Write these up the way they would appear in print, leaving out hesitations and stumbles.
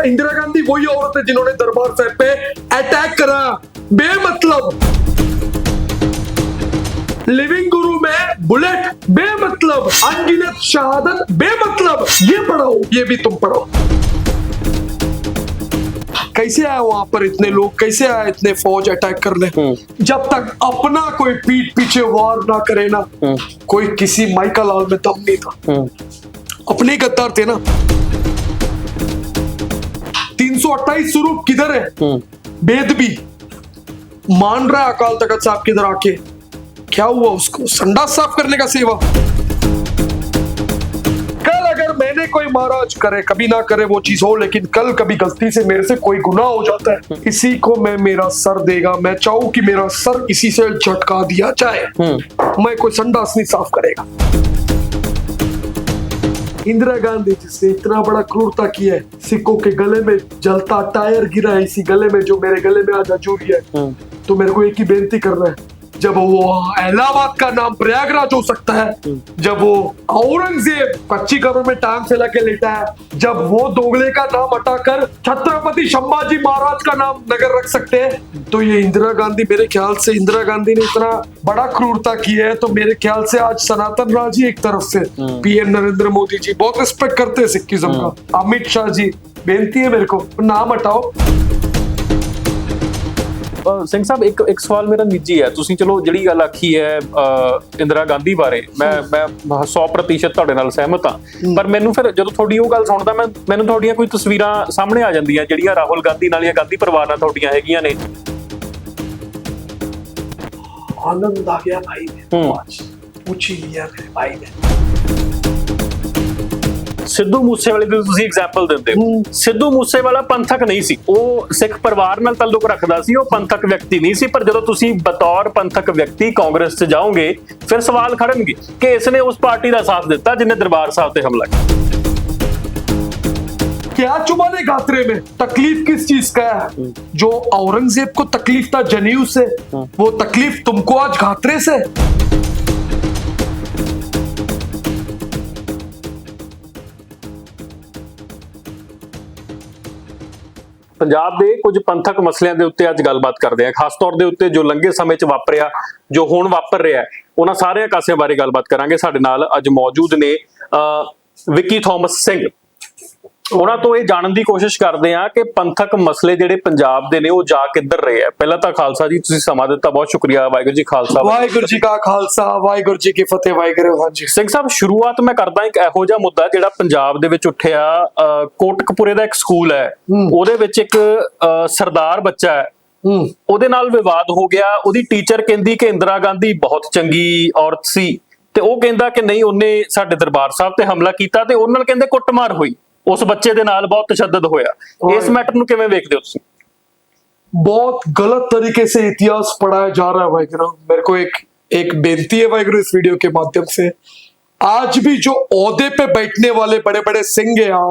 इंदिरा गांधी वही औरत है जिन्होंने दरबार साहब पे अटैक करा बेमतलब। लिविंग गुरु में बुलेट बेमतलब, अनगिनत शहादत बेमतलब। ये पढ़ो, ये भी तुम पढ़ो। कैसे आए वहां पर इतने लोग, कैसे आए इतने फौज अटैक करने? जब तक अपना कोई पीठ पीछे वार ना करे ना, कोई किसी माइका लाल में दम नहीं था। अपने गद्दार थे ना। 328 स्वरूप किधर है? बेदबी मान रहा है अकाल तख्त साहब किधर आके। क्या हुआ उसको? संडास साफ करने का सेवा। कल अगर मैंने कोई महाराज करे, कभी ना करे वो चीज हो, लेकिन कल कभी गलती से मेरे से कोई गुनाह हो जाता है, इसी को मैं मेरा सर देगा। मैं चाहूं कि मेरा सर इसी से झटका दिया जाए, मैं कोई संडास नहीं साफ करेगा। इंदिरा गांधी जिसने इतना बड़ा क्रूरता किया है, सिखों के गले में जलता टायर गिरा है, इसी गले में जो मेरे गले में आज अजूरी है। तो मेरे को एक ही बेनती करना है, जब वो इलाहाबाद का नाम प्रयागराज हो सकता है, जब वो औरंगजेब कच्ची कब्र में टांग से लगे लेटा है, जब वो दोगले का नाम हटाकर छत्रपति संभाजी महाराज का नाम नगर रख सकते हैं, तो ये इंदिरा गांधी, मेरे ख्याल से इंदिरा गांधी ने इतना बड़ा क्रूरता की है, तो मेरे ख्याल से आज सनातन राज ही एक तरफ से पीएम नरेंद्र मोदी जी बहुत रिस्पेक्ट करते हैं सिखिज्म का। अमित शाह जी, बेनती है मेरे को, नाम हटाओ। ਸਿੰਘ ਸਾਹਿਬ ਇੱਕ ਸਵਾਲ ਮੇਰਾ ਨਿੱਜੀ ਹੈ। ਤੁਸੀਂ ਚਲੋ ਜਿਹੜੀ ਗੱਲ ਆਖੀ ਹੈ ਇੰਦਰਾ ਗਾਂਧੀ ਬਾਰੇ, ਮੈਂ 100% ਤੁਹਾਡੇ ਨਾਲ ਸਹਿਮਤ ਹਾਂ, ਪਰ ਮੈਨੂੰ ਫਿਰ ਜਦੋਂ ਤੁਹਾਡੀ ਉਹ ਗੱਲ ਸੁਣਦਾ ਮੈਨੂੰ ਤੁਹਾਡੀਆਂ ਕੋਈ ਤਸਵੀਰਾਂ ਸਾਹਮਣੇ ਆ ਜਾਂਦੀਆਂ ਜਿਹੜੀਆਂ ਰਾਹੁਲ ਗਾਂਧੀ ਨਾਲ ਜਾਂ ਗਾਂਧੀ ਪਰਿਵਾਰ ਨਾਲ ਤੁਹਾਡੀਆਂ ਹੈਗੀਆਂ ਨੇ। आनंद आ गया भाई ने, आज पूछ ही लिया मेरे भाई ने। ਸਿੱਧੂ ਮੂਸੇਵਾਲੇ ਦੀ ਤੁਸੀਂ ਐਗਜ਼ਾਮਪਲ ਦਿੰਦੇ ਹੋ। ਸਿੱਧੂ ਮੂਸੇਵਾਲਾ ਪੰਥਕ ਨਹੀਂ ਸੀ, ਉਹ ਸਿੱਖ ਪਰਿਵਾਰ ਨਾਲ ਤਾਲੁਕ ਰੱਖਦਾ ਸੀ, ਉਹ ਪੰਥਕ ਵਿਅਕਤੀ ਨਹੀਂ ਸੀ। ਪਰ ਜਦੋਂ ਤੁਸੀਂ ਬਤੌਰ ਪੰਥਕ ਵਿਅਕਤੀ ਕਾਂਗਰਸ 'ਚ ਜਾਓਗੇ, ਫਿਰ ਸਵਾਲ ਖੜਨਗੇ ਕਿ ਇਸਨੇ ਉਸ ਪਾਰਟੀ ਦਾ ਸਾਥ ਦਿੱਤਾ ਜਿਨੇ ਦਰਬਾਰ ਸਾਹਿਬ ਤੇ ਹਮਲਾ ਕੀਤਾ। क्या चुभाने गात्रे में? तकलीफ किस चीज का है? जो औरंगजेब को तकलीफ था जनेऊ से, वो तकलीफ तुमको आज गात्रे से। ਪੰਜਾਬ ਦੇ ਕੁਝ ਪੰਥਕ ਮਸਲਿਆਂ ਦੇ ਉੱਤੇ ਅੱਜ ਗੱਲਬਾਤ ਕਰਦੇ ਹਾਂ, ਖਾਸ ਤੌਰ ਦੇ ਉੱਤੇ ਜੋ ਲੰਘੇ ਸਮੇਂ 'ਚ ਵਾਪਰਿਆ, ਜੋ ਹੁਣ ਵਾਪਰ ਰਿਹਾ, ਉਹਨਾਂ ਸਾਰਿਆਂ ਕਾਸਿਆਂ ਬਾਰੇ ਗੱਲਬਾਤ ਕਰਾਂਗੇ। ਸਾਡੇ ਨਾਲ ਅੱਜ ਮੌਜੂਦ ਨੇ ਵਿੱਕੀ ਥਾਮਸ ਸਿੰਘ। ਉਹਨਾਂ ਤੋਂ ਇਹ ਜਾਣਨ ਦੀ ਕੋਸ਼ਿਸ਼ ਕਰਦੇ ਹਾਂ ਕਿ ਪੰਥਕ ਮਸਲੇ ਜਿਹੜੇ ਪੰਜਾਬ ਦੇ ਨੇ ਉਹ ਜਾ ਕਿੱਧਰ ਰਹੇ ਆ। ਪਹਿਲਾਂ ਤਾਂ ਖਾਲਸਾ ਜੀ, ਤੁਸੀਂ ਸਮਾਂ ਦਿੱਤਾ, ਬਹੁਤ ਸ਼ੁਕਰੀਆ। ਵਾਹਿਗੁਰੂ ਜੀ ਖਾਲਸਾ, ਵਾਹਿਗੁਰੂ ਜੀ ਕਾ ਖਾਲਸਾ, ਵਾਹਿਗੁਰੂ ਜੀ ਕੀ ਫਤਿਹ। ਵਾਹਿਗੁਰੂ। ਹਾਂਜੀ ਸਿੰਘ ਸਾਹਿਬ, ਸ਼ੁਰੂਆਤ ਮੈਂ ਕਰਦਾ ਇੱਕ ਇਹੋ ਜਿਹਾ ਮੁੱਦਾ ਜਿਹੜਾ ਪੰਜਾਬ ਦੇ ਵਿੱਚ ਉੱਠਿਆ। ਕੋਟਕਪੁਰੇ ਦਾ ਇੱਕ ਸਕੂਲ ਹੈ, ਉਹਦੇ ਵਿੱਚ ਇੱਕ ਸਰਦਾਰ ਬੱਚਾ ਹੈ, ਉਹਦੇ ਨਾਲ ਵਿਵਾਦ ਹੋ ਗਿਆ। ਉਹਦੀ ਟੀਚਰ ਕਹਿੰਦੀ ਕਿ ਇੰਦਰਾ ਗਾਂਧੀ ਬਹੁਤ ਚੰਗੀ ਔਰਤ ਸੀ, ਤੇ ਉਹ ਕਹਿੰਦਾ ਕਿ ਨਹੀਂ, ਉਹਨੇ ਸਾਡੇ ਦਰਬਾਰ ਸਾਹਿਬ ਤੇ ਹਮਲਾ ਕੀਤਾ, ਤੇ ਉਹਨਾਂ ਨਾਲ ਕਹਿੰਦੇ ਕੁੱਟਮਾਰ ਹੋਈ। उस बच्चे दे नाल बहुत तशद्दुद होया। इस मैटर नूं किवें वेखदे हो तुसीं? बहुत गलत तरीके से इतिहास पढ़ाया जा रहा है वाहिगुरू। मेरे को एक बेनती है वाहिगुरू इस वीडियो के माध्यम से, आज भी जो ओहदे पे बैठने वाले बड़े बड़े सिंह हैं,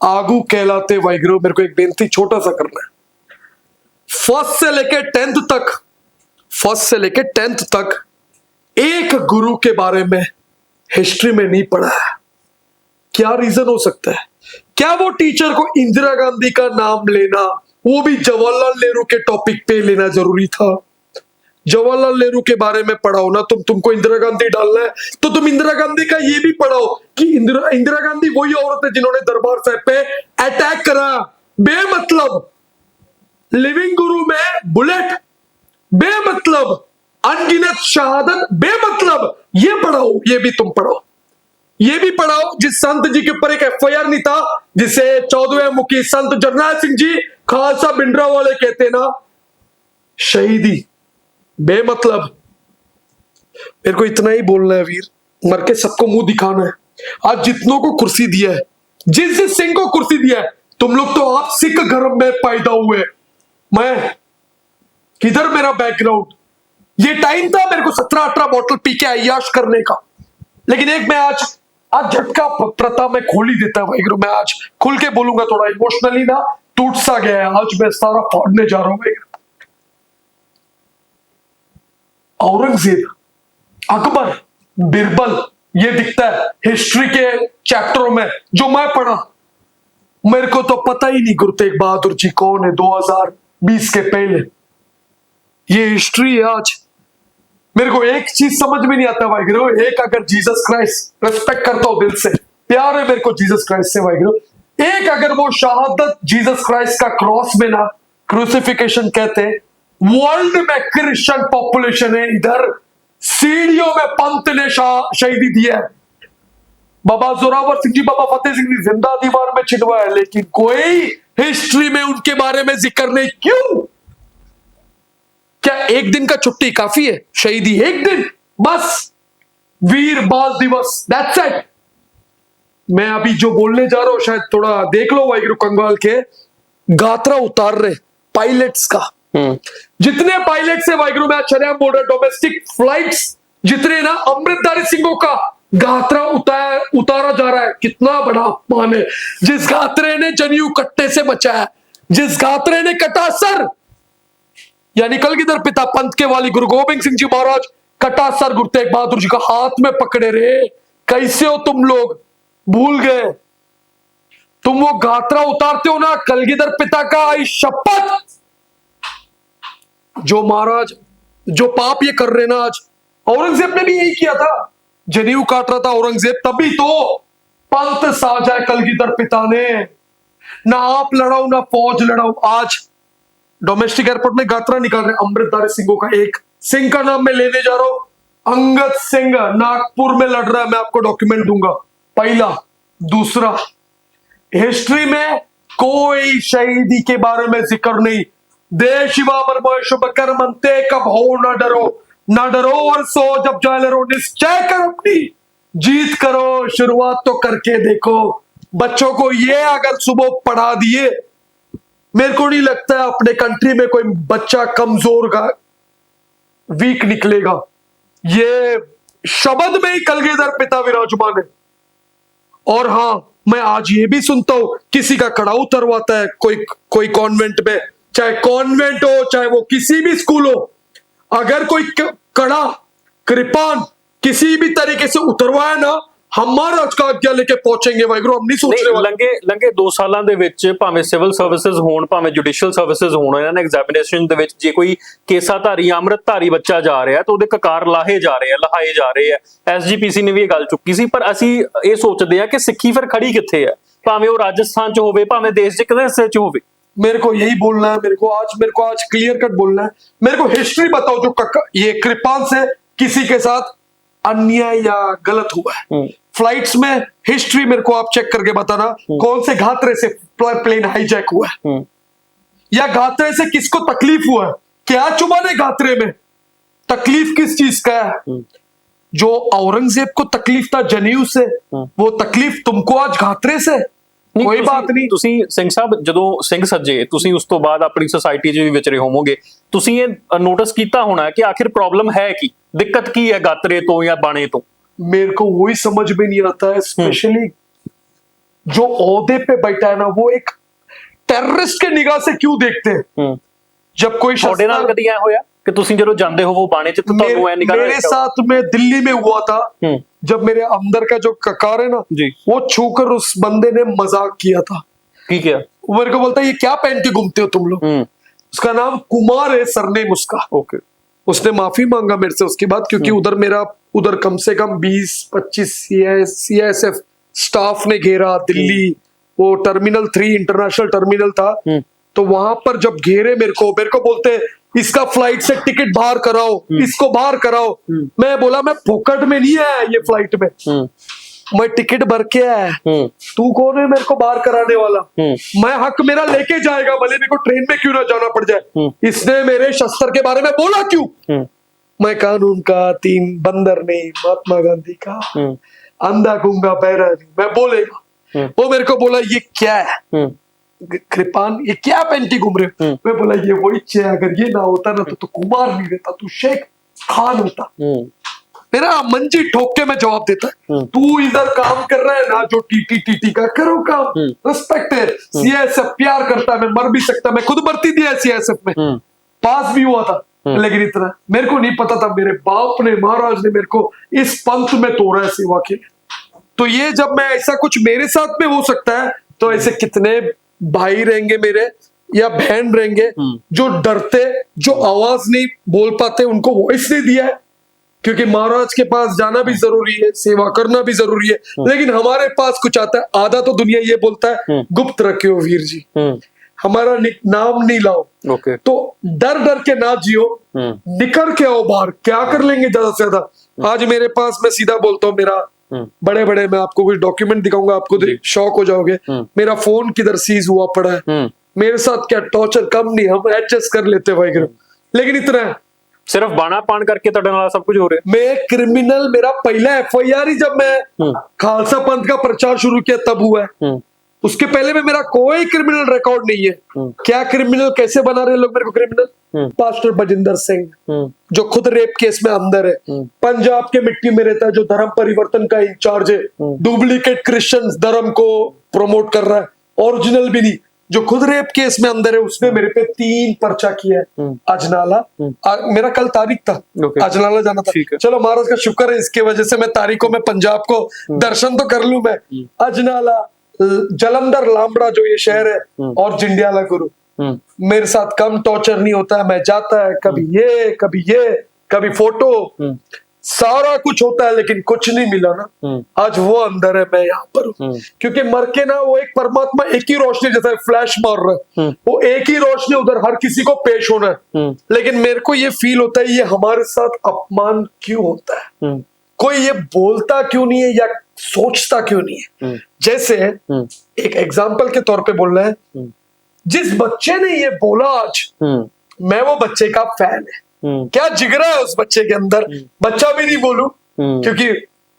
आगू कहलाते वाहिगुरू, मेरे को एक बेनती छोटा सा करना है। फर्स्ट से लेके 10th तक एक गुरु के बारे में हिस्ट्री में नहीं पढ़ा है। क्या रीजन हो सकता है? क्या वो टीचर को इंदिरा गांधी का नाम लेना, वो भी जवाहरलाल नेहरू के टॉपिक पे लेना जरूरी था? जवाहरलाल नेहरू के बारे में पढ़ाओ ना, तुमको इंदिरा गांधी डालना है तो तुम इंदिरा गांधी का ये भी पढ़ाओ कि इंदिरा गांधी वही औरत है जिन्होंने दरबार साहब पे अटैक करा बेमतलब। लिविंग गुरु में बुलेट बेमतलब, अनगिनत शहादत बेमतलब। ये पढ़ाओ, ये भी तुम पढ़ो। ये भी पढ़ाओ जिस संत जी के ऊपर एक एफआईआर नहीं था, जिसे 14वें मुखी संत जरनैल सिंह जी खालसा भिंडरा वाले कहते ना, शहीदी बेमतलब। मेरे को इतना ही बोलना है वीर, मर के सबको मुंह दिखाना है। आज जितनों को कुर्सी दिया है, जिस सिंह को कुर्सी दिया है, तुम लोग तो आप सिख धर्म में पैदा हुए। मैं किधर मेरा बैकग्राउंड? ये टाइम था मेरे को 17-18 बोतल पी के अय्याश करने का, लेकिन एक मैं आज झटका प्रथा में खोल ही देता है वाहिगुरू। मैं आज खुल के बोलूंगा, थोड़ा इमोशनली ना टूट सा गया है, आज मैं सारा फाड़ने जा रहा हूं। औरंगजेब, अकबर, बिरबल, ये दिखता है हिस्ट्री के चैप्टरों में जो मैं पढ़ा। मेरे को तो पता ही नहीं गुरु तेग बहादुर जी कौन है 2020 के पहले। ये हिस्ट्री है आज। मेरे को एक चीज समझ में नहीं आता वाहिगुरु, एक अगर जीसस क्राइस्ट, रिस्पेक्ट करता हूं दिल से, प्यार है मेरे को जीसस क्राइस्ट से वाहिगुरु, एक अगर वो शहादत जीसस क्राइस्ट का क्रॉस में ना क्रूसिफिकेशन कहते हैं, वर्ल्ड में क्रिश्चियन पॉपुलेशन है, इधर सीढ़ियों में पंत ने शहीदी दिया है। बाबा जोरावर सिंह जी, बाबा फतेह सिंह जी जिंदा दीवार में छिड़वाया, लेकिन कोई हिस्ट्री में उनके बारे में जिक्र नहीं। क्यों? क्या एक दिन का छुट्टी काफी है? शहीदी एक दिन बस, वीर बाल दिवस, दैट्स इट। मैं अभी जो बोलने जा रहा हूं शायद थोड़ा देख लो वाहिगुरु कंगाल के, गात्रा उतार रहे पायलट्स का। जितने पायलट से वाहिगुरु में चरियाम बॉर्डर डोमेस्टिक फ्लाइट्स जितने ना, अमृतधारी सिंहों का गात्रा उतारा जा रहा है। कितना बड़ा अपमान है। जिस गात्रे ने जनेऊ कट्टे से बचाया, जिस गात्रे ने कटा सर, यानी कलगीधर पिता पंथ के वाली गुरु गोबिंद सिंह जी महाराज कटा सर गुरु तेग बहादुर जी का हाथ में पकड़े रहे। कैसे हो तुम लोग, भूल गए? तुम वो गात्रा उतारते हो ना कलगीधर पिता का, आई शपथ, जो महाराज जो पाप ये कर रहे ना आज, औरंगजेब ने भी यही किया था, जनेऊ काट रहा था औरंगजेब, तभी तो पंथ साजा कलगीधर पिता ने, ना आप लड़ाओ ना फौज लड़ाओ। आज डोमेस्टिक एयरपोर्ट में गात्रा निकाल रहे अमृतधारी सिंहों का। एक सिंह का नाम मैं लेने जा रहा हूं, अंगद सिंह नागपुर में लड़ रहा है, मैं आपको डॉक्यूमेंट दूंगा। पहला। दूसरा, हिस्ट्री में कोई शहीदी के बारे में जिक्र नहीं। दे शिवा मर्म शुभ कर मनते कब हो न डरो और सो जब जाए रो, निश्चय कर अपनी जीत करो, शुरुआत तो करके देखो। बच्चों को ये अगर सुबह पढ़ा दिए, मेरे को नहीं लगता है अपने कंट्री में कोई बच्चा कमजोर का वीक निकलेगा। ये शब्द में ही कलगीधर पिता विराजमान है। और हाँ, मैं आज ये भी सुनता हूं किसी का कड़ा उतरवाता है कोई कॉन्वेंट में, चाहे कॉन्वेंट हो चाहे वो किसी भी स्कूल हो, अगर कोई कड़ा कृपान किसी भी तरीके से उतरवाया ना, हमारा आज का आज्ञा लेके पहुंचेंगे वाहिगुरु। हम नहीं सोच रहे ਲੰਗੇ 2 ਸਾਲਾਂ ਦੇ ਵਿੱਚ ਭਾਵੇਂ ਸਿਵਲ ਸਰਵਿਸਿਜ਼ ਹੋਣ ਭਾਵੇਂ ਜੁਡੀਸ਼ੀਅਲ ਸਰਵਿਸਿਜ਼ ਹੋਣ, ਇਹਨਾਂ ਨੇ ਐਗਜ਼ਾਮੀਨੇਸ਼ਨ ਦੇ ਵਿੱਚ ਜੇ ਕੋਈ ਕੇਸਾਧਾਰੀ ਅੰਮ੍ਰਿਤਧਾਰੀ ਬੱਚਾ ਜਾ ਰਿਹਾ ਤਾਂ ਉਹਦੇ ਕਕਾਰ ਲਾਹੇ ਜਾ ਰਹੇ ਆ, ਲਹਾਏ ਜਾ ਰਹੇ ਆ। ਐਸਜੀਪੀਸੀ ਨੇ ਵੀ ਇਹ ਗੱਲ ਚੁੱਕੀ ਸੀ, ਪਰ ਅਸੀਂ ਇਹ ਸੋਚਦੇ ਆ ਕਿ ਸਿੱਖੀ ਫਿਰ ਖੜੀ ਕਿੱਥੇ ਆ, ਭਾਵੇਂ ਉਹ ਰਾਜਸਥਾਨ 'ਚ ਹੋਵੇ ਭਾਵੇਂ ਦੇਸ਼ 'ਚ ਕਿਤੇ ਹਿੱਸੇ 'ਚ ਹੋਵੇ। मेरे को यही बोलना है, मेरे को आज क्लियर कट बोलना है। मेरे को हिस्ट्री बताओ जो ये कृपान से किसी के साथ अन्याय या गलत हुआ है। फ्लाइट्स में हिस्ट्री मेरे को आप चेक करके बताना, कौन से घातरे से प्लेन हाईजैक हुआ है, या घातरे से किसको तकलीफ हुआ है, क्या चुभा ने घातरे में, तकलीफ किस चीज का है। जो औरंगजेब को तकलीफ था जनेऊ से, वो तकलीफ तुमको आज घातरे से। ਕੋਈ ਬਾਤ ਨਹੀਂ। ਤੁਸੀਂ ਸਿੰਘ ਸਾਹਿਬ ਜਦੋਂ ਸਿੰਘ ਸੱਜੇ, ਤੁਸੀਂ ਉਸ ਤੋਂ ਬਾਅਦ ਆਪਣੀ सोसाइटी 'ਚ ਵੀ ਵਿਚਰੇ ਹੋਵੋਗੇ, ਤੁਸੀਂ ਇਹ ਨੋਟਿਸ ਕੀਤਾ ਹੋਣਾ ਕਿ आखिर प्रॉब्लम है की, दिक्कत की है गात्रे तो या बाणे तो। मेरे को वही समझ में नहीं आता है, स्पेशली जो ओहदे पे बैठा है ना, वो एक टेररिस्ट के निगाह से क्यों देखते हैं। जब कोई ਤੁਹਾਡੇ ਨਾਲ ਕਦੀ ਐ ਹੋਇਆ कि ਤੁਸੀਂ ਜਦੋਂ ਜਾਂਦੇ ਹੋ वो बाणे 'ਚ ਤਾਂ ਤੁਹਾਨੂੰ ਐ ਨਿਗਾਹ मेरे साथ में दिल्ली में हुआ था, जब मेरे अंदर का जो ककार है ना जी, वो छूकर उस बंदे ने मजाक किया था। ठीक है, वो मेरे को बोलता है ये क्या पहन के घूमते हो तुम लोग। उसका नाम कुमार है, सरनेम उसका। ओके। उसने माफी मांगा मेरे से उसके बाद, क्योंकि उधर कम से कम 20-25 CISF स्टाफ ने घेरा दिल्ली। वो टर्मिनल 3 इंटरनेशनल टर्मिनल था, तो वहां पर जब घेरे मेरे को बोलते इसका फ्लाइट से टिकट बाहर कराओ, इसको बाहर कराओ। मैं बोला मैं फोकट में नहीं आया ये फ्लाइट में, मैं टिकट भर के आया। तू कौन है मेरे को बाहर कराने वाला। मैं हक मेरा लेके जाएगा, भले मेरे को ट्रेन में क्यों ना जाना पड़ जाए। इसने मेरे शस्त्र के बारे में बोला क्यों। मैं कानून का 3 बंदर नहीं, महात्मा गांधी का अंधा गूंगा बहरा नहीं, मैं बोलेगा। वो मेरे को बोला ये क्या है कृपान, ये क्या पहन के घूम रहे। मैं बोला ये वही है, अगर ये ना होता ना तो कुमार नहीं रहता, तू शेख खान होता। मेरा मंजी ठोक के मैं जवाब देता, तू इधर काम कर रहा है ना जो टीटी का करो काम, रिस्पेक्ट है। CISF प्यार करता है, मैं मर भी सकता, मैं खुद भर्ती दिया CISF में, पास भी हुआ था। लेकिन इतना मेरे को नहीं पता था, मेरे बाप ने महाराज ने मेरे को इस पंथ में तोड़ा है सेवा के लिए। तो ये जब मैं ऐसा कुछ मेरे साथ में हो सकता है, तो ऐसे कितने भाई रहेंगे मेरे या बहन रहेंगे जो डरते, जो आवाज नहीं बोल पाते, उनको वॉइस नहीं दिया है, क्योंकि महाराज के पास जाना भी जरूरी है, सेवा करना भी जरूरी है, लेकिन हमारे पास कुछ आता है, आधा तो दुनिया ये बोलता है गुप्त रखियो वीर जी, हमारा नाम नहीं लाओ। तो डर डर के ना जियो, निकल के आओ बाहर, क्या कर लेंगे ज्यादा से ज्यादा। आज मेरे पास, मैं सीधा बोलता हूँ, मेरा बड़े बड़े, मैं आपको कुछ डॉक्यूमेंट दिखाऊंगा, आपको शौक हो जाओगे। मेरा फोन किधर सीज हुआ पड़ा है, मेरे साथ क्या टॉर्चर कम नहीं, हम एडजस्ट कर लेते भाई, लेकिन इतना है, सिर्फ बाणा पान करके तो डरना सब कुछ हो रहा है। मैं क्रिमिनल, मेरा पहला एफआईआर ही जब मैं खालसा पंथ का प्रचार शुरू किया तब हुआ है, उसके पहले में मेरा कोई क्रिमिनल रिकॉर्ड नहीं है। क्या क्रिमिनल, कैसे बना रहे लोग मेरे को क्रिमिनल? पास्टर बजिंदर सिंह जो खुद रेप केस में अंदर है, पंजाब के मिट्टी में रहता है, जो धर्म परिवर्तन का इंचार्ज है, डुप्लीकेट क्रिश्चियन धर्म को प्रमोट कर रहा है, ओरिजिनल भी नहीं, जो खुद रेप केस में अंदर है, उसने मेरे पे 3 पर्चा किया है। अजनाला, मेरा कल तारीख था, अजनाला जाना था, चलो महाराज का शुक्र है, इसके वजह से मैं तारीखों में पंजाब को दर्शन तो कर लूं मैं। अजनाला, जलंधर, लामड़ा जो ये शहर है, और जिंडियाला गुरु, मेरे साथ कम टॉर्चर नहीं होता है, मैं जाता है, कभी ये कभी फोटो, सारा कुछ होता है, लेकिन कुछ नहीं मिला ना। आज वो अंदर है, मैं यहाँ पर हूँ, क्योंकि मर के ना वो एक परमात्मा एक ही रोशनी जैसा है, फ्लैश मार रहा है, वो एक ही रोशनी उधर हर किसी को पेश होना है, लेकिन मेरे को ये फील होता है, ये हमारे साथ अपमान क्यों होता है, कोई ये बोलता क्यों नहीं है या सोचता क्यों नहीं है। जैसे एक एग्जाम्पल के तौर पे बोल रहे हैं, जिस बच्चे ने ये बोला आज, मैं वो बच्चे का फैन है, क्या जिगरा है उस बच्चे के अंदर, बच्चा भी नहीं बोलूं, क्योंकि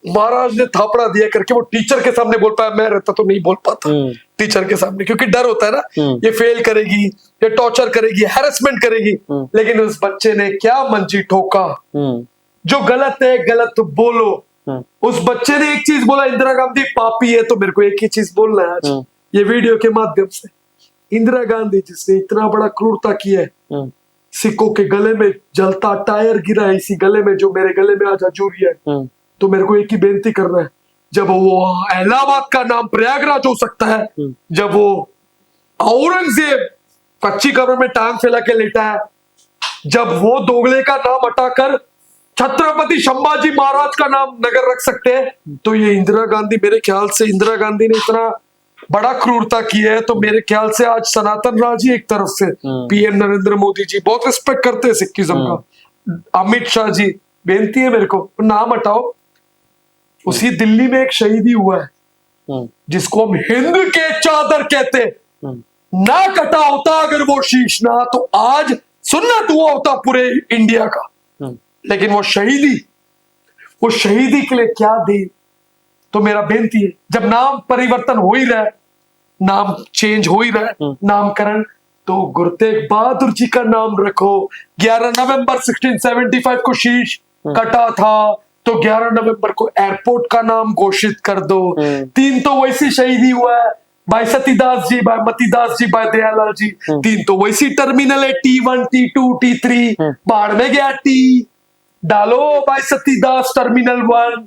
महाराज ने थापड़ा दिया करके वो टीचर के सामने बोल पाया, मैं रहता तो नहीं बोल पाता टीचर के सामने, क्योंकि डर होता है ना, ये फेल करेगी, ये टॉर्चर करेगी, हैरेसमेंट करेगी, लेकिन उस बच्चे ने क्या मंजी ठोका, जो गलत है गलत बोलो। उस बच्चे ने एक चीज बोला, इंदिरा गांधी पापी है, तो मेरे को एक ही चीज बोलना है आज ये वीडियो के माध्यम से, इंदिरा गांधी जिसने इतना बड़ा क्रूरता किया है, सिखों के गले में जलता टायर गिरा है, इसी गले में जो मेरे गले में आज हजूरी है, तो मेरे को एक ही बेनती करना है, जब वो इलाहाबाद का नाम प्रयागराज हो सकता है, जब वो औरंगजेब कच्ची कब्र में टांग फैला के लेटा है, जब वो दोगले का नाम हटाकर छत्रपति संभाजी महाराज का नाम नगर रख सकते हैं, तो ये इंदिरा गांधी, मेरे ख्याल से इंदिरा गांधी ने इतना बड़ा क्रूरता की है, तो मेरे ख्याल से आज सनातन राज ही एक तरफ से, पीएम नरेंद्र मोदी जी बहुत रिस्पेक्ट करते हैं सिखिज्म का, अमित शाह जी, बेनती है मेरे को, नाम हटाओ। उसी दिल्ली में एक शहीदी हुआ है जिसको हम हिंद के चादर कहते, ना कटा होता अगर वो शीश ना, तो आज सुन्नत हुआ होता पूरे इंडिया का, लेकिन वो शहीदी के लिए क्या दे। तो मेरा बेनती है, जब नाम परिवर्तन हो ही रहा है, नाम चेंज हो ही रहा है, नामकरण, तो गुरु तेग बहादुर जी का नाम रखो। 11 नवंबर 1675 को शीश कटा था, तो 11 नवंबर को एयरपोर्ट का नाम घोषित कर दो। 3 तो वैसी शहीदी हुआ है, भाई सतीदास जी, भाई मतीदास जी, भाई दयालाल जी, 3 तो वैसी टर्मिनल है, T1 T2 T3, बाढ़ में गया टी, डालो भाई सतीदास टर्मिनल 1,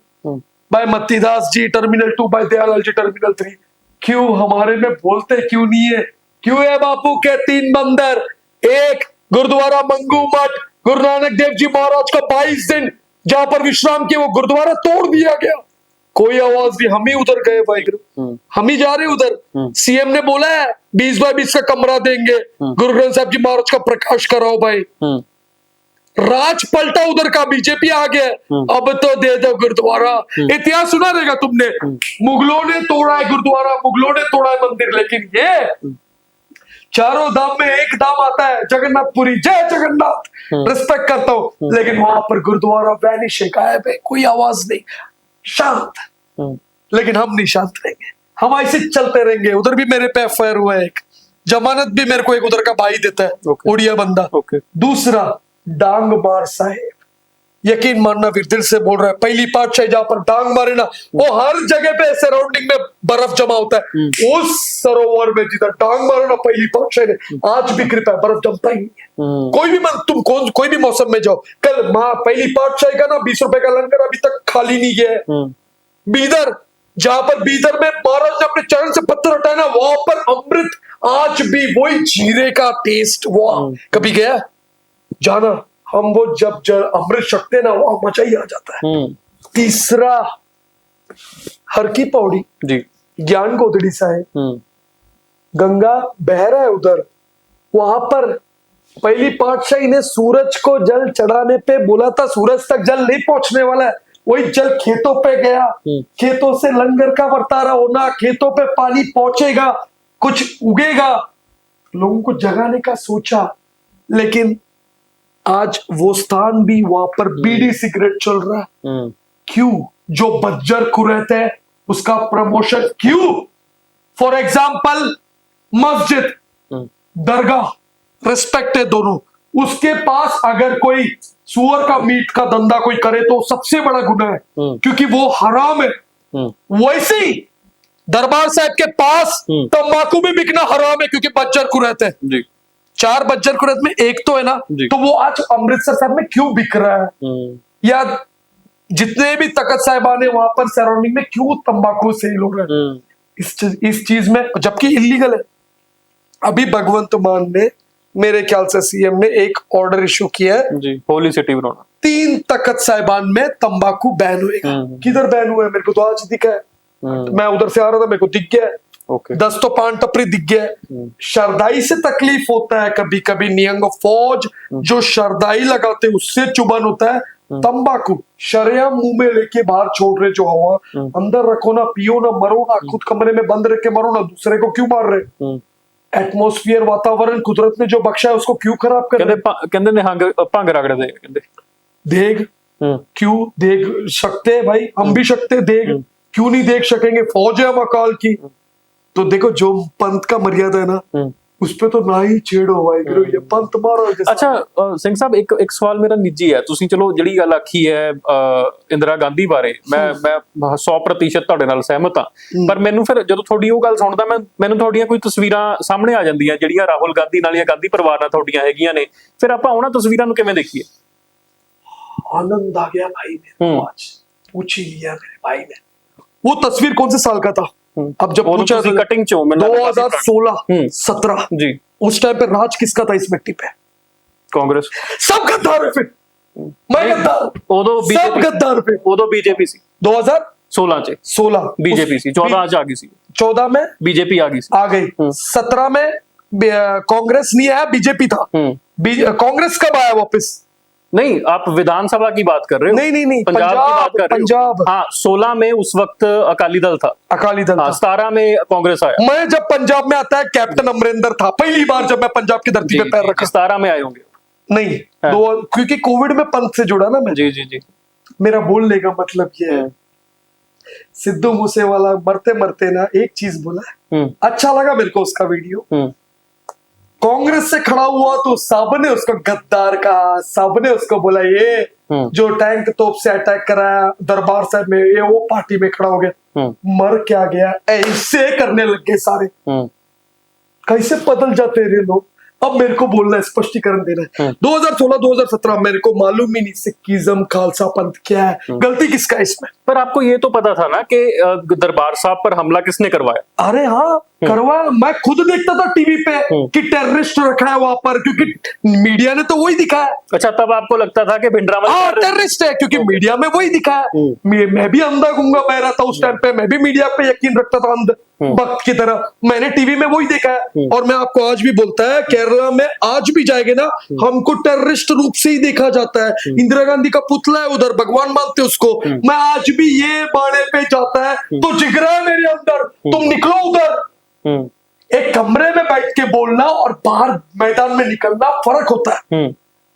भाई मतीदास जी टर्मिनल 2, भाई दयालाल जी टर्मिनल 3। क्यों हमारे में बोलते क्यों नहीं है? क्यों है बापू के 3 मंदिर, एक गुरुद्वारा मंगू मठ, गुरु नानक देव जी महाराज का 22 दिन जहां पर विश्राम किए, वो गुरुद्वारा तोड़ दिया गया, कोई आवाज नहीं, हम ही उधर गए भाई, हम ही जा रहे उधर। सीएम ने बोला है 20 बाय 20 का कमरा देंगे, गुरु ग्रंथ साहब जी महाराज का प्रकाश कराओ भाई, राज पलटा उधर का, बीजेपी आ गया, अब तो दे दो गुरुद्वारा। इतिहास सुना रहेगा तुमने, मुगलों ने तोड़ा है गुरुद्वारा, मुगलों ने तोड़ा है मंदिर, लेकिन ये चारों धाम में एक धाम आता है जगन्नाथपुरी, जय जगन्नाथ, रिस्पेक्ट करता हूं, लेकिन वहां पर गुरुद्वारा वैनिश है, गायब है, कोई आवाज नहीं, शांत। लेकिन हम नहीं शांत रहेंगे, हम ऐसे चलते रहेंगे। उधर भी मेरे पे एफआईआर हुआ है, एक जमानत भी मेरे को एक उधर का भाई देता है, उड़िया बंदा। दूसरा डांग मार साहेब, यकीन मानना वीर, दिल से बोल रहा है, पहली पातशाही जहां पर डांग मारे ना, वो हर जगह पे सराउंडिंग में बर्फ जमा होता है, उस सरोवर में जिधर डांग मारे ना पहली पातशाही ने, आज भी कृपा है, बर्फ जमता ही नहीं है। कोई भी तुम कोई भी मौसम में जाओ, कल माँ पहली पातशाही का ना 20 रुपए का लंगर अभी तक खाली नहीं गया है। बीदर जहां पर बीदर में महाराज ने अपने चरण से पत्थर हटाया ना, वहां पर अमृत आज भी वही जीरे का टेस्ट। वाह, कभी गया जाना, हम वो जब अमृत छकते ना, वहां मजा ही आ जाता है। तीसरा हर की पौड़ी जी, ज्ञान गोदड़ी सा है, गंगा बह रहा है उधर, वहां पर पहली पातशाही ने सूरज को जल चढ़ाने पे बोला था सूरज तक जल नहीं पहुंचने वाला है, वही जल खेतों पे गया, खेतों से लंगर का बर्तारा होना, खेतों पे पानी पहुंचेगा, कुछ उगेगा, लोगों को जगाने का सोचा, लेकिन आज वो स्थान भी वहां पर बीड़ी सिगरेट चल रहा है। क्यों? जो बज्जर कुरैत है उसका प्रमोशन क्यों? फॉर एग्जाम्पल मस्जिद, दरगाह, रिस्पेक्ट है दोनों, उसके पास अगर कोई सुअर का मीट का धंधा कोई करे तो सबसे बड़ा गुनाह है, क्योंकि वो हराम है। वैसे ही दरबार साहब के पास तंबाकू भी बिकना हराम है, क्योंकि बज्जर कुरैत है जी। 4 बज्जर कुरैत में एक तो है ना, तो वो आज अमृतसर साहब में क्यों बिक रहा है, या जितने भी तखत साहिबान है वहां पर सराउंडिंग में क्यों तंबाकू सेल हो रहा है इस चीज में, जबकि इलीगल है। अभी भगवंत मान ने, मेरे ख्याल से सीएम ने एक ऑर्डर इशू किया है जी, होली सिटी बनाना, 3 तखत साहिबान में तंबाकू बैन होएगा। किधर बैन हुआ है? मेरे को तो आज दिखा है, मैं उधर से आ रहा था, मेरे को दिख गया है। 10 तो पान टपरी दिख गया है। शरदाई से तकलीफ होता है कभी कभी, नियंग फौज जो शरदाई लगाते उससे चुभन होता है। तंबाकू शरेआम मुंह में लेके बाहर छोड़ रहे, जो हवा अंदर रखो ना, पियो ना, मरो ना, खुद कमरे में बंद रख के मरो ना, दूसरे को क्यों मार रहे? एटमोस्फियर, वातावरण कुदरत ने जो बख्शा है उसको क्यों खराब कर रहे? कहते निहंग भंग रगड़दे, कहते देख क्यों देख सकते हैं भाई, हम भी सकते देख, क्यों नहीं देख सकेंगे? फौज है हम अकाल की। तो देखो जो पंथ का मर्यादा है ना, उस पे तो ना ही छेड़ो भाई, ये पंथ मारो। अच्छा ਸਿੰਘ ਸਾਹਿਬ, ਇੱਕ ਸਵਾਲ ਮੇਰਾ ਨਿੱਜੀ ਹੈ। ਤੁਸੀਂ ਚਲੋ ਜਿਹੜੀ ਗੱਲ ਆਖੀ ਹੈ ਇੰਦਰਾ ਗਾਂਧੀ ਬਾਰੇ, ਮੈਂ 100% ਤੁਹਾਡੇ ਨਾਲ ਸਹਿਮਤ ਹਾਂ, ਪਰ ਮੈਨੂੰ ਫਿਰ ਜਦੋਂ ਤੁਹਾਡੀ ਉਹ ਗੱਲ ਸੁਣਦਾ, ਮੈਨੂੰ ਤੁਹਾਡੀਆਂ ਕੋਈ ਤਸਵੀਰਾਂ ਸਾਹਮਣੇ ਆ ਜਾਂਦੀਆਂ ਜਿਹੜੀਆਂ ਰਾਹੁਲ ਗਾਂਧੀ ਨਾਲ ਜਾਂ ਗਾਂਧੀ ਪਰਿਵਾਰ ਨਾਲ ਤੁਹਾਡੀਆਂ ਹੈਗੀਆਂ ਨੇ, ਫਿਰ ਆਪਾਂ ਉਹਨਾਂ ਤਸਵੀਰਾਂ ਨੂੰ ਕਿਵੇਂ ਦੇਖੀਏ? आनंद आ गया भाई मेरे को, आज पूछ ही लिया मेरे भाई ने। वो तस्वीर कौन से साल का था? अब जब पूछा तो कटिंग 2016-17 जी, उस टाइम पे राज किसका था इस मिट्टी पे? कांग्रेस। सब गद्दार है, फिर मैं गद्दार, सब गद्दार पे। उदो बीजेपी सी 2016 बीजेपी सी, 14 आ गई सी, 14 में बीजेपी आ गई, 17 में कांग्रेस नहीं आया, बीजेपी था। कांग्रेस कब आया वापस? नहीं, आप विधानसभा की बात कर रहे हो? नहीं, पंजाब की बात कर रहे हो? पंजाब। हाँ, 16 में उस वक्त अकाली दल था। 17 में कांग्रेस आया। मैं जब पंजाब में आता है कैप्टन अमरिंदर था, पहली बार जब मैं पंजाब की धरती पे पैर रखा। 17 में आए होंगे? नहीं, क्योंकि कोविड में पंथ से जुड़ा ना मैं। जी। मेरा बोलने का मतलब ये है, सिद्धू मूसेवाला मरते मरते ना एक चीज बोला, अच्छा लगा मेरे को उसका वीडियो। कांग्रेस से खड़ा हुआ तो सबने उसको गद्दार कहा, सबने उसको बोला ये जो टैंक तोप से अटैक कराया दरबार साहब में, ये वो पार्टी में खड़ा हो गया। मर क्या गया? ऐसे करने लग गए सारे। कैसे बदल जाते हैं लोग? अब मेरे को बोलना है, स्पष्टीकरण देना है। 2016-2017 मेरे को मालूम ही नहीं सिखिज्म, खालसा पंथ क्या है, गलती किसका है इसमें? पर आपको ये तो पता था ना कि दरबार साहब पर हमला किसने करवाया? अरे हाँ, करवाया। मैं खुद देखता था टीवी पे कि टेररिस्ट रखा है वहां पर, क्योंकि मीडिया ने तो वही दिखाया। अच्छा, तब आपको लगता था कि भिंडरा टेररिस्ट है, क्योंकि मीडिया में वही दिखाया। मैं भी अंधा गुंगा बह रहा था उस टाइम पे, मैं भी मीडिया पे यकीन रखता था अंध भक्त की तरह, मैंने टीवी में वही देखा है। और मैं आपको आज भी बोलता है, केरला में आज भी जाएंगे ना, हमको टेररिस्ट रूप से ही देखा जाता है। इंदिरा गांधी का पुतला है उधर, भगवान मानते उसको। मैं आज भी ये बाणे पे जाता है तो जिगरा है मेरे अंदर, तुम निकलो उधर। एक कमरे में बैठ के बोलना और बाहर मैदान में निकलना फर्क होता है।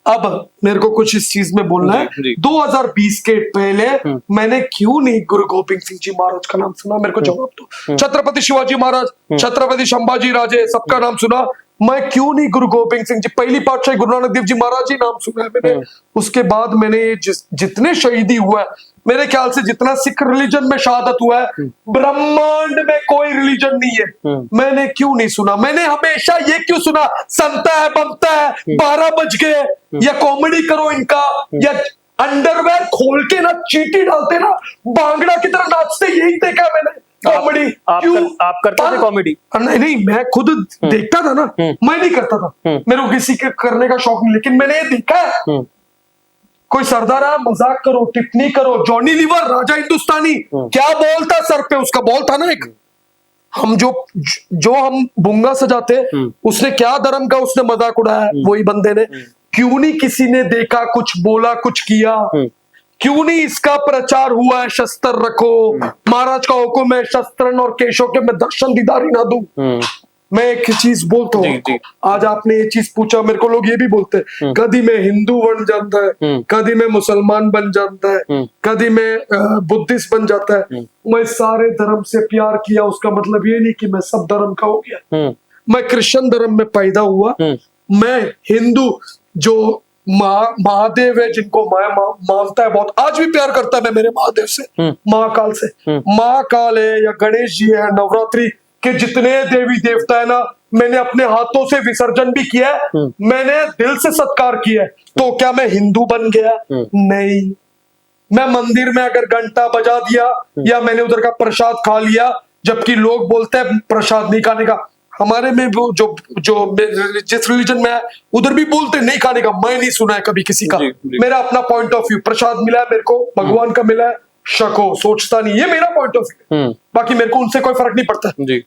अब मेरे को कुछ इस चीज में बोलना है। 2020 के पहले मैंने क्यों नहीं गुरु गोबिंद सिंह जी महाराज का नाम सुना? मेरे को जवाब दो। छत्रपति शिवाजी महाराज, छत्रपति संभाजी राजे, सबका नाम सुना। मैं क्यों नहीं गुरु गोबिंद सिंह जी, पहली पातशाही गुरु नानक देव जी महाराज जी नाम सुना है मैंने। उसके बाद मैंने जितने शहीदी हुआ है, मेरे ख्याल से जितना सिख रिलीजन में शहादत हुआ है, ब्रह्मांड में कोई रिलीजन नहीं है, मैंने क्यों नहीं सुना? मैंने हमेशा ये क्यों सुना, संता है बनता है, 12 बज गए, या कॉमेडी करो इनका, या अंडरवेयर खोल के ना चींटी डालते ना, बांगड़ा की तरह नाचते, यही देखा मैंने कॉमेडी। आप करते थे कॉमेडी? नहीं नहीं, मैं खुद देखता था ना, मैं नहीं करता था, मेरे को किसी के करने का शौक नहीं, लेकिन मैंने ये देखा है कोई सरदार आया, मजाक करो, टिप्पणी करो, जॉनी लीवर राजा हिंदुस्तानी, क्या बॉल था सर पे, उसका बॉल था ना एक, हम जो हम बुंगा सजाते, उसने क्या धर्म का उसने मजाक उड़ाया, वही बंदे ने। क्यों नहीं किसी ने देखा, कुछ बोला, कुछ किया? क्यों नहीं इसका प्रचार हुआ है, शस्त्र रखो, महाराज का हुक्म है शस्त्रन और केशों के मैं दर्शन दीदारी ना दूं। मैं एक चीज बोलता हूँ, आज आपने ये चीज पूछा, मेरे को लोग ये भी बोलते हैं, कभी मैं हिंदू बन जाता है, कभी मैं मुसलमान बन जाता है, कभी मैं बुद्धिस्ट बन जाता है। मैं सारे धर्म से प्यार किया, उसका मतलब ये नहीं कि मैं सब धर्म का हो गया। मैं क्रिश्चियन धर्म में पैदा हुआ, मैं हिंदू जो महादेव है, जिनको मैं मानता है बहुत, आज भी प्यार करता है मैं मेरे महादेव से, महाकाल से। महाकाल है या गणेश जी है, नवरात्रि के जितने देवी देवता है ना, मैंने अपने हाथों से विसर्जन भी किया है, मैंने दिल से सत्कार किया है। तो क्या मैं हिंदू बन गया? नहीं। मैं मंदिर में अगर घंटा बजा दिया या मैंने उधर का प्रसाद खा लिया, जबकि लोग बोलते हैं प्रसाद नहीं खाने का, हमारे में वो जो जिस रिलीजन में है उधर भी बोलते नहीं खाने का, मैं नहीं सुना है कभी किसी का। मेरा अपना पॉइंट ऑफ व्यू, प्रसाद मिला है मेरे को, भगवान का मिला है, शको सोचता नहीं, ये मेरा पॉइंट ऑफ व्यू। बाकी मेरे को उनसे कोई फर्क नहीं पड़ता जी।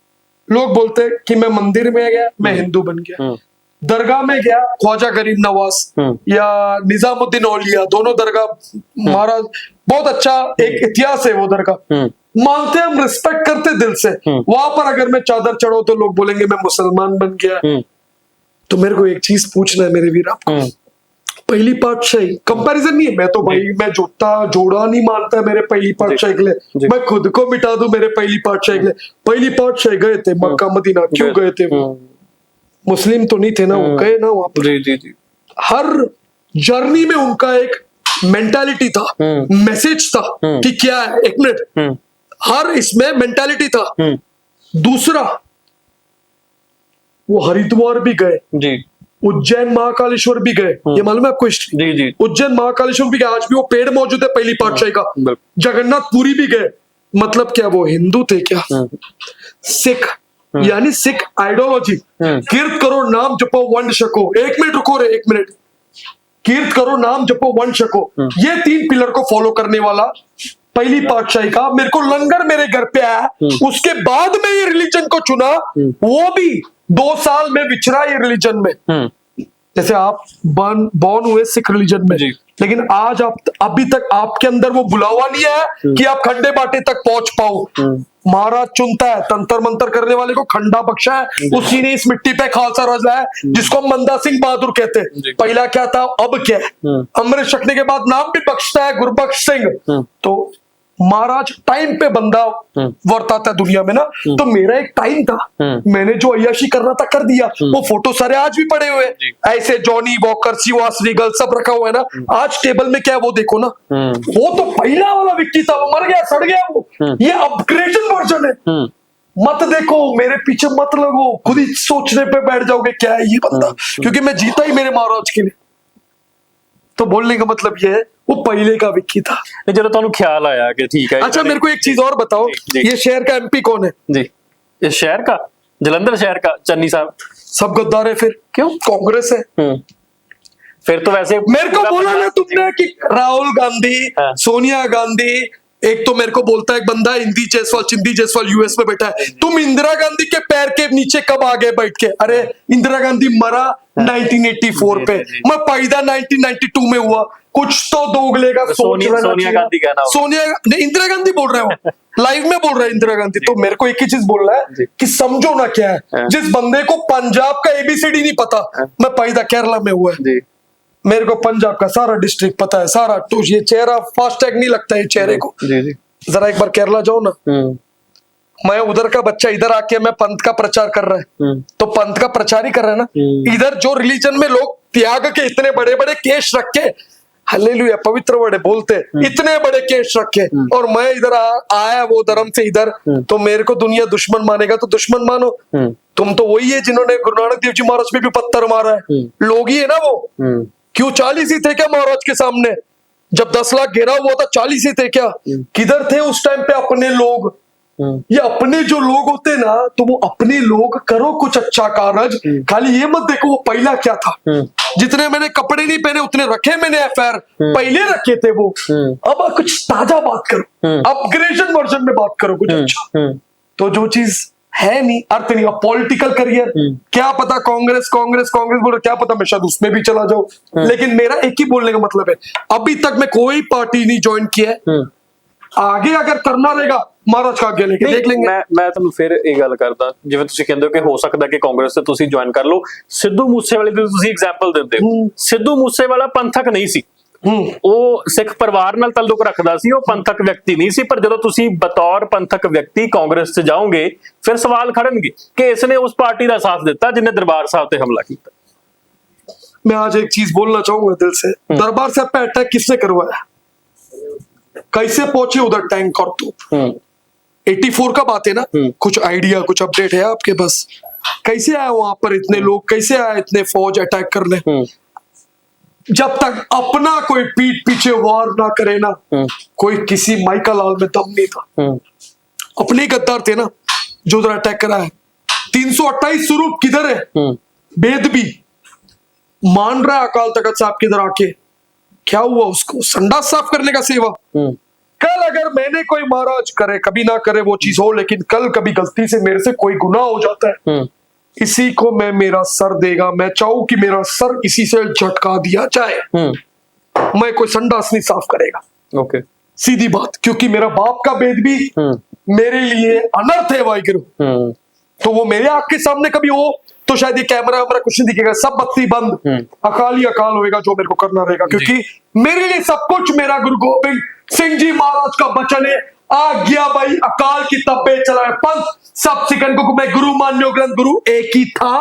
लोग बोलते हैं कि मैं मंदिर में गया, मैं हिंदू बन गया, दरगाह में गया, ख्वाजा गरीब नवाज या निजामुद्दीन औलिया, दोनों दरगाह महाराज, बहुत अच्छा एक इतिहास है वो दरगाह, मानते हम, रिस्पेक्ट करते दिल से। वहां पर अगर मैं चादर चढ़ो तो लोग बोलेंगे मैं मुसलमान बन गया। तो मेरे को एक चीज पूछना है मेरे वीर आपको, पहली पातशाही कंपैरिजन नहीं है, मैं तो भाई मैं जोड़ा नहीं मानता है मेरे पहली पातशाही के लिए, मैं खुद को मिटा दूं मेरे पहली पातशाही के लिए। पहली पातशाही गए थे मक्का मदीना, क्यों गए थे? वो मुस्लिम तो नहीं थे ना, वो गए ना वहां पर। हर जर्नी में उनका एक मेंटालिटी था, मैसेज था कि क्या है, एक मिनट, हर इसमें मेंटालिटी था। दूसरा, वो हरिद्वार भी गए जी, उज्जैन महाकालेश्वर भी गए, ये मालूम है आपको हिस्ट्री? जी जी। उज्जैन महाकालेश्वर भी गए, आज भी वो पेड़ मौजूद है पहली पातशाही का। जगन्नाथपुरी भी गए, मतलब क्या वो हिंदू थे क्या? सिख, यानी सिख आइडियोलॉजी, कीर्त करो नाम जपो वंड शको, एक मिनट रुको रे, एक मिनट, कीर्त करो नाम जपो वंड शको, ये 3 पिलर को फॉलो करने वाला पहली पातशाही का। मेरे को लंगर मेरे घर पे आया, उसके बाद में ये रिलीजन को चुना, वो भी 2 साल में विचरा ये रिलीजन में। जैसे आप बॉर्न हुए सिख रिलीजन में, लेकिन आज आप अभी तक आपके अंदर वो बुलावा नहीं है कि आप खंडे बाटे तक पहुंच पाओ। महाराज चुनता है, तंत्र मंत्र करने वाले को खंडा बख्शा है, उसी ने इस मिट्टी पे खालसा रचा है, जिसको हम मंदा सिंह बहादुर कहते हैं। पहला क्या था, अब क्या है? अमृत छकने के बाद नाम भी बख्शता है, गुरबख्श सिंह। तो महाराज टाइम पे बंदा वर्ताता है दुनिया में ना। तो मेरा एक टाइम था, मैंने जो अय्याशी करना था कर दिया। वो फोटो सारे आज भी पड़े हुए ऐसे, जॉनी वॉकर, शिवास रीगल सब रखा हुआ है ना। आज टेबल में क्या है वो देखो ना, वो तो पहला वाला विक्की था, वो मर गया, सड़ गया वो, ये अपग्रेडेड वर्जन है। मत देखो मेरे पीछे, मत लगो, खुद ही सोचने पे बैठ जाओगे क्या है ये बंदा, क्योंकि मैं जीता ही मेरे महाराज के लिए। तो बोलने का मतलब ये है, वो पहले का विक्की था। चलो तुहानू ख्याल आया कि ठीक है। अच्छा मेरे को एक चीज और बताओ, ये शहर का एमपी कौन है? जी, ये शहर का, जलंधर शहर का चन्नी साहब। सब गद्दार है फिर, क्यों? कांग्रेस है। फिर तो वैसे मेरे को बोला ना तुमने कि राहुल गांधी, सोनिया गांधी, एक तो मेरे को बोलता है एक बंदा इंदी जायसवाल, चिंदी जायसवाल यूएस में बैठा है, तुम इंदिरा गांधी के पैर के नीचे कब आ गए बैठ के? अरे इंदिरा गांधी मरा 1984 पे, मैं पैदा 1992 में हुआ, कुछ तो दोगले का सोच रहा है। सोनिया गांधी कहना, सोनिया नहीं, इंदिरा गांधी बोल रहे हो, लाइव में बोल रहा है इंदिरा गांधी। तो मेरे को एक ही चीज बोल रहा है कि समझो ना क्या है, जिस बंदे को पंजाब का एबीसीडी नहीं पता, मैं पैदा केरला में हुआ है, मेरे को पंजाब का सारा डिस्ट्रिक्ट पता है, सारा। तो ये चेहरा फास्टैग नहीं लगता है चेहरे को। जरा एक बार केरला जाओ ना, मैं उधर का बच्चा इधर आके मैं पंथ का प्रचार कर रहा है, तो पंथ का प्रचार ही कर रहा है ना। इधर जो रिलीजन में लोग त्याग के इतने बड़े बड़े केस रख के, हालेलुया पवित्र वर्ड बोलते, इतने बड़े केस रख के, और मैं इधर आया वो धर्म से इधर, तो मेरे को दुनिया दुश्मन मानेगा तो दुश्मन मानो। तुम तो वही है जिन्होंने गुरु नानक देव जी महाराज पे भी पत्थर मारा है, लोग ही है ना वो। क्यों 40 ही थे क्या महाराज के सामने? जब 10 लाख घेरा हुआ था 40 ही थे क्या? किधर थे उस टाइम पे अपने लोग? ये अपने जो लोग होते ना, तो वो अपने लोग करो कुछ अच्छा कारज, खाली ये मत देखो वो पहला क्या था। जितने मैंने कपड़े नहीं पहने उतने रखे मैंने एफआईआर पहले रखे थे वो। अब कुछ ताजा बात करो, अपग्रेडेशन वर्जन में बात करो कुछ अच्छा। तो जो चीज है नहीं, अर्थ नहीं। अब पॉलिटिकल करियर, क्या पता कांग्रेस कांग्रेस कांग्रेस बोल रहे, क्या पता मैं शायद उसमें भी चला जाऊं। लेकिन मेरा एक ही बोलने का मतलब है, अभी तक मैं कोई पार्टी नहीं ज्वाइन किया है। आगे अगर करना रहेगा महाराज का आगे लेके देख लेंगे। ਮੈਂ ਤੁਹਾਨੂੰ ਫਿਰ ਇਹ ਗੱਲ ਕਰਦਾ, ਜਿਵੇਂ ਤੁਸੀਂ ਕਹਿੰਦੇ ਹੋ ਕਿ ਹੋ ਸਕਦਾ ਕਿ ਕਾਂਗਰਸ ਤੇ ਤੁਸੀਂ ਜੁਆਇਨ ਕਰ ਲਓ। ਸਿੱਧੂ ਮੂਸੇਵਾਲੇ ਦੀ ਤੁਸੀਂ ਐਗਜ਼ਾਮਪਲ ਦਿੰਦੇ ਹੋ। ਸਿੱਧੂ ਮੂਸੇਵਾਲਾ ਪੰਥਕ ਨਹੀਂ ਸੀ, ਉਹ ਸਿੱਖ ਪਰਿਵਾਰ ਨਾਲ ਤਾਲੁਕ ਰੱਖਦਾ ਸੀ, ਉਹ ਪੰਥਕ ਵਿਅਕਤੀ ਨਹੀਂ ਸੀ। ਪਰ ਜਦੋਂ ਤੁਸੀਂ ਬਤੌਰ ਪੰਥਕ ਵਿਅਕਤੀ ਕਾਂਗਰਸ 'ਚ ਜਾਓਗੇ, ਫਿਰ ਸਵਾਲ ਖੜਨਗੇ ਕਿ ਇਸਨੇ ਉਸ ਪਾਰਟੀ ਦਾ ਸਾਥ ਦਿੱਤਾ ਜਿਨੇ ਦਰਬਾਰ ਸਾਹਿਬ ਤੇ हमला ਕੀਤਾ। मैं आज एक चीज बोलना चाहूंगा दिल से, दरबार साहब पे अटैक किसने करवाया? कैसे पहुंचे उधर टैंक और तोप? 84 का बात है ना, कुछ आइडिया कुछ अपडेट है आपके पास? कैसे आया वहां पर इतने लोग, कैसे आया इतने फौज अटैक करने? जब तक अपना कोई पीठ पीछे वार ना करे ना, कोई किसी माइका लाल में दम नहीं था। अपने गद्दार थे ना जो उधर अटैक करा है। 328 स्वरूप किधर है? बेदबी मान रहा है अकाल तख्त साहब के इधर आके, क्या हुआ उसको? संडास साफ करने का सेवा। कल अगर मैंने कोई महाराज करे, कभी ना करे वो चीज हो, लेकिन कल कभी गलती से मेरे से कोई गुनाह हो जाता है, इसी को मैं मेरा सर देगा। मैं चाहूं कि मेरा सर इसी से झटका दिया जाए, मैं कोई संडास नहीं साफ करेगा। ओके, सीधी बात, क्योंकि मेरा बाप का बेद भी मेरे लिए अनर्थ है वाहिगुरु। तो वो मेरे आंख के सामने कभी हो तो शायद ये कैमरा वैमरा कुछ नहीं दिखेगा, सब बत्ती बंद, अकाल ही अकाल होएगा जो मेरे को करना रहेगा। क्योंकि मेरे लिए सब कुछ मेरा गुरु गोबिंद सिंह जी महाराज का वचन है, आज्ञा भाई अकाल की तब्बे चलाए पंथ, सब सिकंद को मैं गुरु मान्यो ग्रंथ गुरु एक ही था,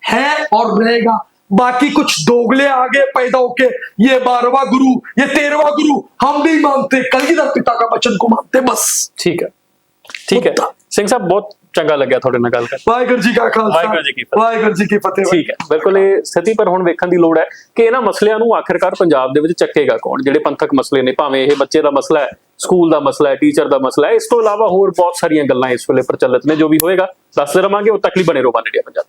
है और रहेगा। बाकी कुछ दोगले आगे पैदा होके ये 12वां गुरु ये 13वां गुरु हम नहीं मानते, कलगीधर पिता का वचन को मानते बस। ठीक है, ठीक है ਸਿੰਘ ਸਾਹਿਬ, ਬਹੁਤ ਚੰਗਾ ਲੱਗਿਆ ਤੁਹਾਡੇ ਨਾਲ ਗੱਲ ਕਰਕੇ। ਵਾਹਿਗੁਰੂ ਜੀ ਕਾ ਖਾਲਸਾ, ਵਾਹਿਗੁਰੂ ਜੀ ਕੀ ਫਤਿਹ। ਠੀਕ ਹੈ, ਬਿਲਕੁਲ ਇਹ ਸਥਿਤੀ ਪਰ ਹੁਣ ਵੇਖਣ ਦੀ ਲੋੜ ਹੈ ਕਿ ਇਹਨਾਂ ਮਸਲਿਆਂ ਨੂੰ ਆਖਿਰਕਾਰ ਪੰਜਾਬ ਦੇ ਵਿੱਚ ਚੱਕੇਗਾ ਕੌਣ। ਜਿਹੜੇ ਪੰਥਕ ਮਸਲੇ ਨੇ, ਭਾਵੇਂ ਇਹ ਬੱਚੇ ਦਾ ਮਸਲਾ ਹੈ, ਸਕੂਲ ਦਾ ਮਸਲਾ ਹੈ, ਟੀਚਰ ਦਾ ਮਸਲਾ ਹੈ, ਇਸ ਤੋਂ ਇਲਾਵਾ ਹੋਰ ਬਹੁਤ ਸਾਰੀਆਂ ਗੱਲਾਂ ਇਸ ਵੇਲੇ ਪ੍ਰਚਲਿਤ ਨੇ। ਜੋ ਵੀ ਹੋਏਗਾ ਦੱਸਦੇ ਰਵਾਂਗੇ। ਉਹ ਤੱਕ ਲਈ ਬਣੇ ਰਹੋ ਵਨ ਇੰਡੀਆ ਪੰਜਾਬ।